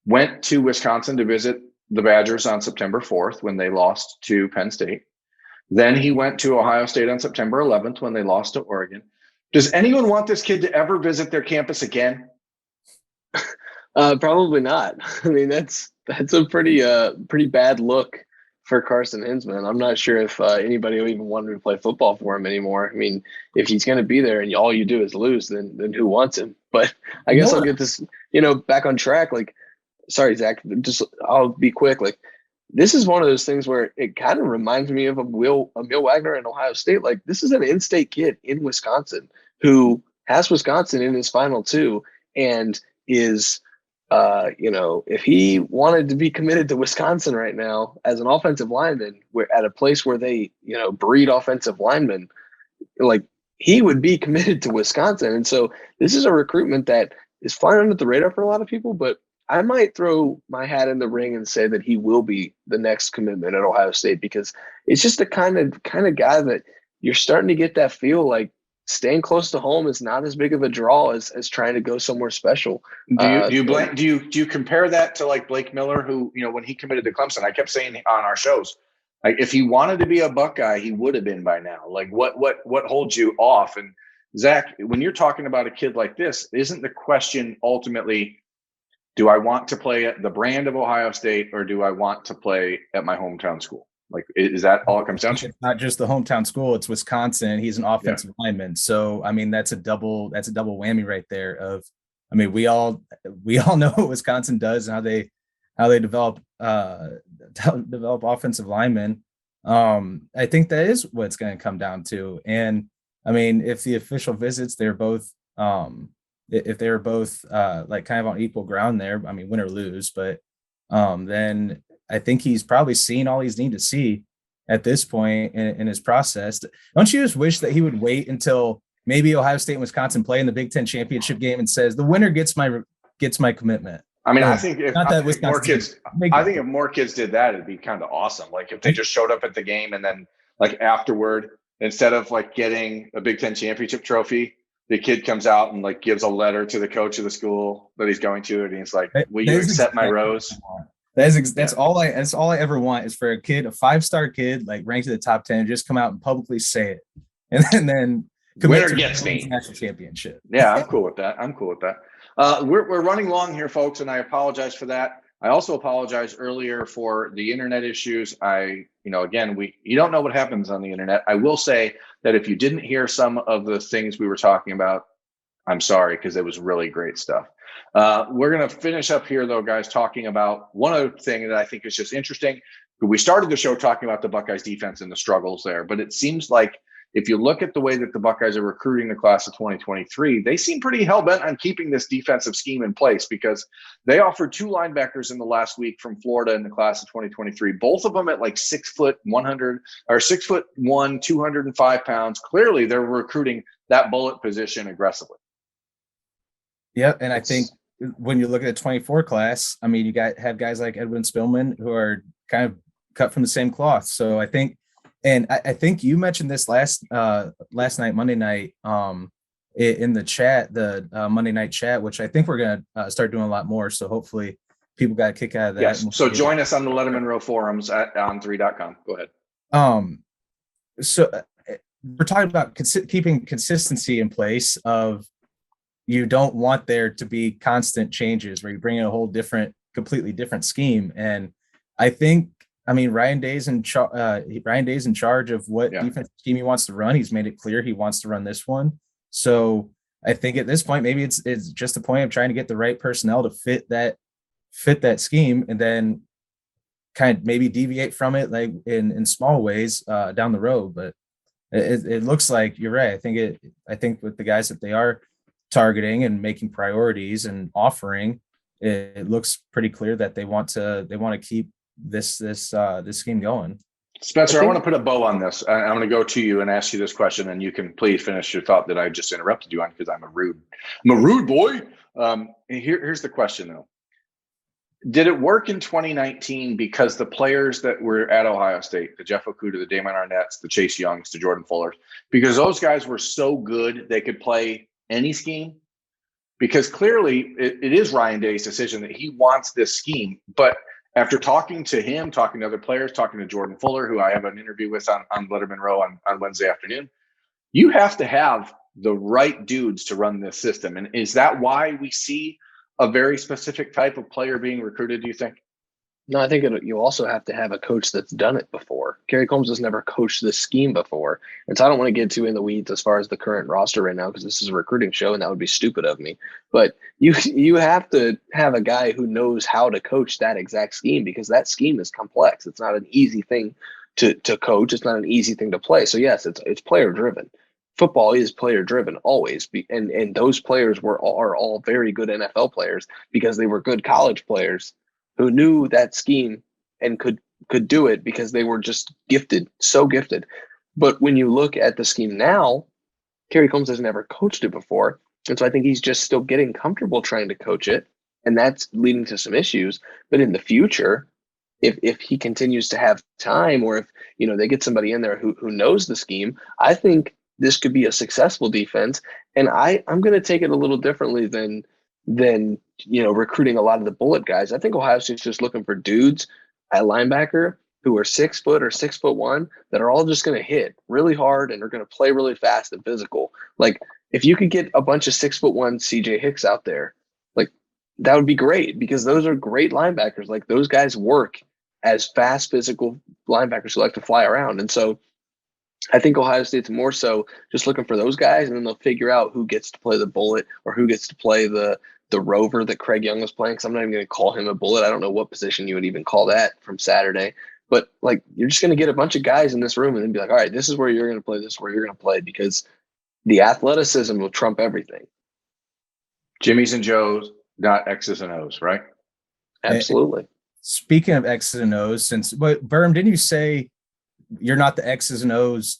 went to Wisconsin to visit the Badgers on September 4th when they lost to Penn State. Then he went to Ohio State on September 11th when they lost to Oregon. Does anyone want this kid to ever visit their campus again? Probably not. I mean, that's a pretty bad look for Carson Hinsman. I'm not sure if anybody will even want to play football for him anymore. I mean, if he's going to be there and all you do is lose, then who wants him? But I guess I'll get this, back on track. Like, sorry, Zach, I'll be quick. Like, this is one of those things where it kind of reminds me of Emil Wagner in Ohio State. Like, this is an in-state kid in Wisconsin who has Wisconsin in his final 2 and is, if he wanted to be committed to Wisconsin right now as an offensive lineman, we're at a place where they, breed offensive linemen, like, he would be committed to Wisconsin. And so this is a recruitment that is flying under the radar for a lot of people, but I might throw my hat in the ring and say that he will be the next commitment at Ohio State, because it's just the kind of guy that you're starting to get that feel like staying close to home is not as big of a draw as trying to go somewhere special. Do you compare that to like Blake Miller, who, when he committed to Clemson, I kept saying on our shows, like, if he wanted to be a Buckeye, he would have been by now. Like, what holds you off? And Zach, when you're talking about a kid like this, isn't the question ultimately, do I want to play at the brand of Ohio State, or do I want to play at my hometown school? Like, is that all it comes down to? It's not just the hometown school; it's Wisconsin. He's an offensive lineman, so I mean that's a double whammy right there. We all know what Wisconsin does and how they develop offensive linemen. I think that is what it's going to come down to. And I mean, if the official visits, they're both if they're both like kind of on equal ground there, I mean, win or lose, but then I think he's probably seen all he's need to see at this point in his process. Don't you just wish that he would wait until maybe Ohio State and Wisconsin play in the Big Ten championship game and says the winner gets my commitment? I mean, I think if more kids did that, it'd be kind of awesome. Like, if they just showed up at the game and then, like, afterward, instead of like getting a Big Ten championship trophy, the kid comes out and like gives a letter to the coach of the school that he's going to, and he's like, "Will you accept my rose?" That's all I ever want, is for a 5-star kid like ranked in the top 10, just come out and publicly say it, and then Winner gets me. National championship. Yeah, I'm cool with that. We're running long here, folks, and I apologize for that. I also apologize earlier for the internet issues. You don't know what happens on the internet. I will say that if you didn't hear some of the things we were talking about, I'm sorry, because it was really great stuff. We're going to finish up here, though, guys, talking about one other thing that I think is just interesting. We started the show talking about the Buckeyes defense and the struggles there, but it seems like if you look at the way that the Buckeyes are recruiting the class of 2023, they seem pretty hell-bent on keeping this defensive scheme in place, because they offered 2 linebackers in the last week from Florida in the class of 2023, both of them at like 6'1", 205 pounds. Clearly, they're recruiting that bullet position aggressively. Yeah, and I think when you look at the 24 class, I mean, have guys like Edwin Spillman who are kind of cut from the same cloth. So I think. And I think you mentioned this last night, Monday night, in the chat, the Monday night chat, which I think we're going to start doing a lot more. So hopefully people got a kick out of that. Yes. So join us on the Lettermen Row forums at on3.com. Go ahead. So we're talking about keeping consistency in place of, you don't want there to be constant changes where you bring in a whole completely different scheme. And I think, Ryan Day's in charge of what defensive scheme he wants to run. He's made it clear he wants to run this one. So I think at this point, maybe it's just a point of trying to get the right personnel to fit that scheme, and then kind of maybe deviate from it like in small ways down the road. But it looks like you're right. I think with the guys that they are targeting and making priorities and offering, it looks pretty clear that they want to keep this scheme going. Spencer, I want to put a bow on this. I'm going to go to you and ask you this question, and you can please finish your thought that I just interrupted you on, because I'm a rude boy. Here's the question, though. Did it work in 2019 because the players that were at Ohio State, the Jeff Okudah, the Damon Arnett's, the Chase Youngs, the Jordan Fullers, because those guys were so good they could play any scheme? Because clearly it is Ryan Day's decision that he wants this scheme, but after talking to him, talking to other players, talking to Jordan Fuller, who I have an interview with on Lettermen Row on Wednesday afternoon, you have to have the right dudes to run this system. And is that why we see a very specific type of player being recruited, do you think? No, I think you also have to have a coach that's done it before. Kerry Combs has never coached this scheme before. And so I don't want to get too in the weeds as far as the current roster right now, because this is a recruiting show and that would be stupid of me. But you have to have a guy who knows how to coach that exact scheme, because that scheme is complex. It's not an easy thing to coach. It's not an easy thing to play. So yes, it's player driven. Football is player driven always. And those players are all very good NFL players because they were good college players who knew that scheme and could do it because they were just gifted, so gifted. But when you look at the scheme now, Kerry Combs has never coached it before. And so I think he's just still getting comfortable trying to coach it. And that's leading to some issues. But in the future, if he continues to have time, or if they get somebody in there who knows the scheme, I think this could be a successful defense. And I'm going to take it a little differently than recruiting a lot of the bullet guys. I think Ohio State's just looking for dudes at linebacker who are 6 foot or 6'1" that are all just going to hit really hard and are going to play really fast and physical. Like, if you could get a bunch of 6'1" CJ Hicks out there, like, that would be great, because those are great linebackers. Like, those guys work as fast, physical linebackers who like to fly around. And so I think Ohio State's more so just looking for those guys, and then they'll figure out who gets to play the bullet or who gets to play the rover that Craig Young was playing. Because I'm not even going to call him a bullet. I don't know what position you would even call that from Saturday. But, like, you're just going to get a bunch of guys in this room and then be like, all right, this is where you're going to play, this is where you're going to play, because the athleticism will trump everything. Jimmy's and Joe's, not X's and O's, right? Absolutely. Speaking of X's and O's, Berm, didn't you say you're not the X's and O's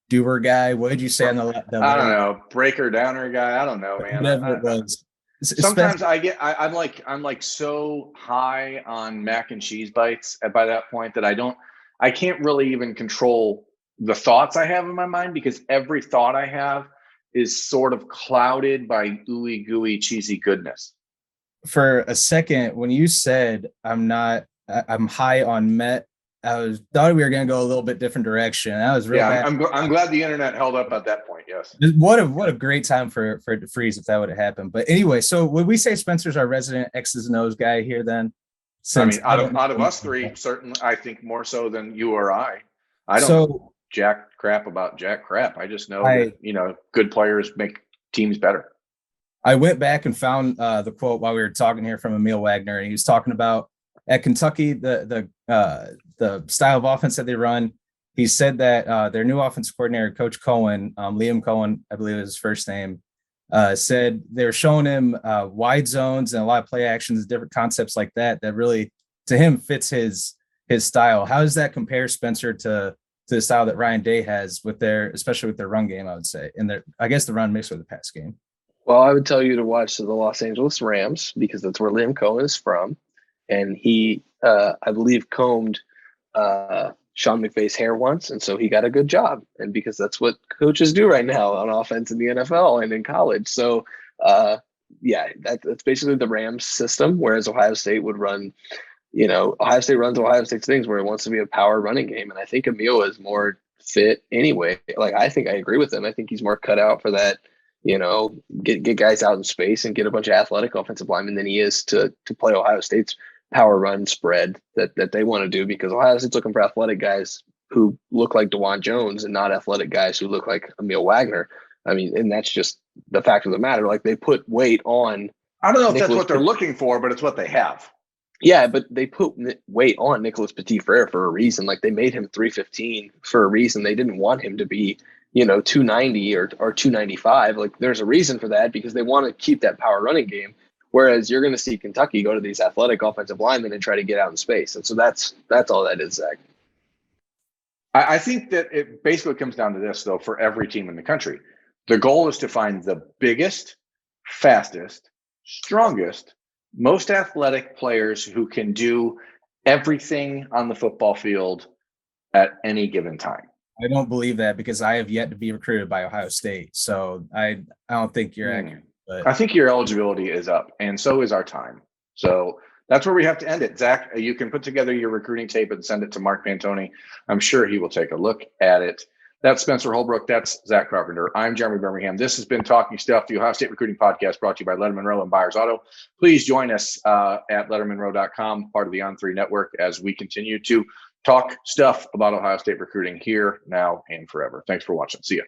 doer guy? What did you say on the I don't know, breaker downer guy? I don't know, man. Whatever it was. Sometimes I'm like so high on mac and cheese bites by that point that I can't really even control the thoughts I have in my mind, because every thought I have is sort of clouded by ooey gooey cheesy goodness. For a second, when you said I'm high on Met thought we were going to go a little bit different direction. I was real bad. I'm glad the internet held up at that point. Yes. What a great time for it to freeze if that would have happened. But anyway, so would we say Spencer's our resident X's and O's guy here then? Since out of us three, certainly I think more so than you or I. I don't know jack crap about jack crap. I just know that, good players make teams better. I went back and found the quote while we were talking here from Emil Wagner, and he was talking about at Kentucky, the style of offense that they run. He said that their new offensive coordinator, Coach Cohen, Liam Cohen, I believe is his first name, said they were showing him wide zones and a lot of play actions, different concepts like that really, to him, fits his style. How does that compare, Spencer, to the style that Ryan Day has especially with their run game, I would say, and I guess the run mixed with the pass game? Well, I would tell you to watch the Los Angeles Rams because that's where Liam Cohen is from. And he, I believe, combed Sean McVay's hair once, and so he got a good job. And because that's what coaches do right now on offense in the NFL and in college. So, that's basically the Rams system, whereas Ohio State would run, Ohio State runs Ohio State's things where it wants to be a power running game. And I think Emil is more fit anyway. Like, I think I agree with him. I think he's more cut out for that, get guys out in space and get a bunch of athletic offensive linemen than he is to play Ohio State's power run spread that they want to do, because Ohio State's looking for athletic guys who look like DeJuan Jones and not athletic guys who look like Emil Wagner. I mean, and that's just the fact of the matter. Like, they put weight on. I don't know if that's what they're looking for, but it's what they have. Yeah, but they put weight on Nicholas Petit-Frere for a reason. Like, they made him 315 for a reason. They didn't want him to be 290 or 295. Like, there's a reason for that, because they want to keep that power running game. Whereas you're going to see Kentucky go to these athletic offensive linemen and try to get out in space. And so that's all that is, Zach. I think that it basically comes down to this, though, for every team in the country. The goal is to find the biggest, fastest, strongest, most athletic players who can do everything on the football field at any given time. I don't believe that, because I have yet to be recruited by Ohio State. So I don't think you're accurate. But I think your eligibility is up, and so is our time. So that's where we have to end it. Zach, you can put together your recruiting tape and send it to Mark Pantoni. I'm sure he will take a look at it. That's Spencer Holbrook. That's Zack Carpenter. I'm Jeremy Birmingham. This has been Talking Stuff, the Ohio State Recruiting Podcast, brought to you by Lettermen Row and Buyers Auto. Please join us at lettermenrow.com, part of the On3 network, as we continue to talk stuff about Ohio State recruiting here, now, and forever. Thanks for watching. See ya.